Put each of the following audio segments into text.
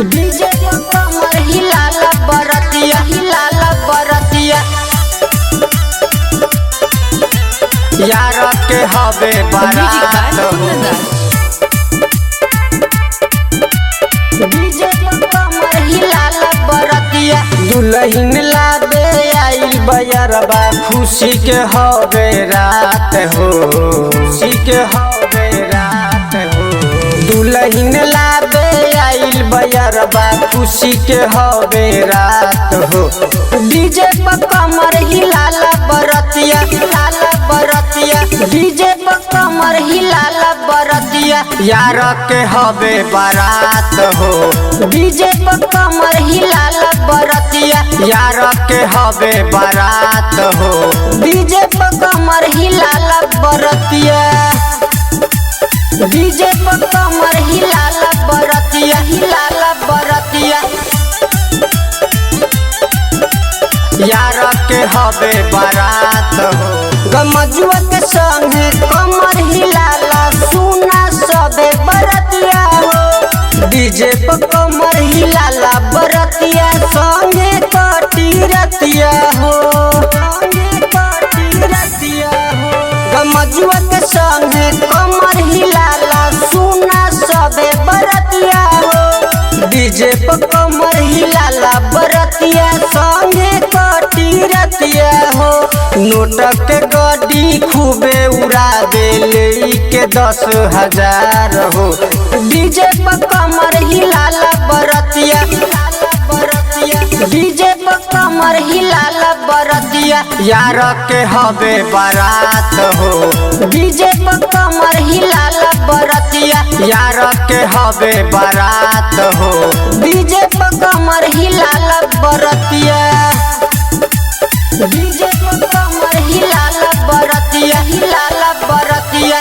DJ पे कमर हिलाला बरतिया, हिलाला बरतिया। यार के हवे बारात डीजे पे कमर हिलाला बरतिया। दुल्हन लाबे आइल बयरबा खुशी के हवे रात हो, खुशी के हवे रात हो। दुल्हन लाबे आइल बयरबा खुशी के हवे रात हो। डीजे पे कमर हिलाला बरतिया, हिलाला बरतिया। डीजे पे कमर हिलाला बरतिया। यार के हवे बारात हो। डीजे पे कमर हिलाला बरतिया। यार के हवे बारात हो। डीजे पे कमर हिलाला बरतिया। डीजे पे कमर हिलाला बरतिया, हिलाला बरतिया। यार के हवे बारात हो। गमजुआ के संगे कमर हिलाला सुना सबे बरतिया हो। डीजे पे कमर हिलाला बरतिया संगे कटी रतिया हो, संगे कटी रतिया हो। गमजुआ के संगे कमर हिलाला सुना सबे बरतिया हो। डीजे पे कमर हिलाला बरतिया संगे कटी रतिया हो। नोटक के गड्डी खूबे उड़ा देले के 10,000 हो। डीजे पे कमर हिलाला बरतिया, हिलाला बरतिया। डीजे पे कमर हिलाला बरतिया। यार के हवे बारात हो। डीजे पे कमर हिलाला बरतिया। यार के हवे बारात हो। डीजे पे कमर हिलाला बरतिया। डीजे पे कमर हिलाला बरतिया, हिलाला बरतिया।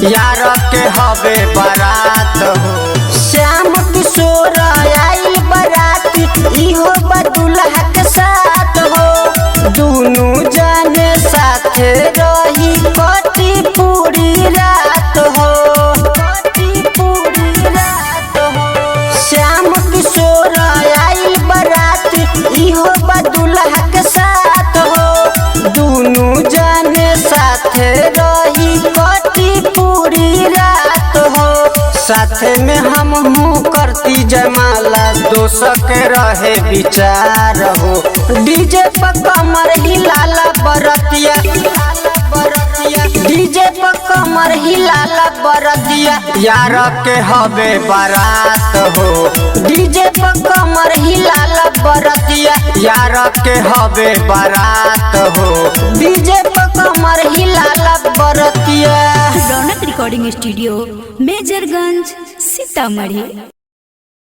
यार के हवे बारात हो। श्याम किशोर आइल बाराती इहो बदुल्हा के साथ हो। दुनू जाने साथे रही कटी पूरी रात हो, कटी पूरी रात हो। श्याम किशोर आइल बाराती इहो बदुल्हा के साथ हो। दुनू जाने साथे रही कटी पूरी रात हो। साथे में हम करती जयमाला दोस्त के रहे विचार हो। डीजे पे कमर हिलाला बरतिया, हिलाला बरतिया। डीजे पे कमर हिलाला बरतिया। यार के हवे बारात हो। डीजे पे कमर हिलाला बरतिया। यार के हवे बारात हो। डीजे पे कमर हिलाला बरतिया। रौनक रिकॉर्डिंग स्टूडियो मेजरगंज सीतामढ़ी।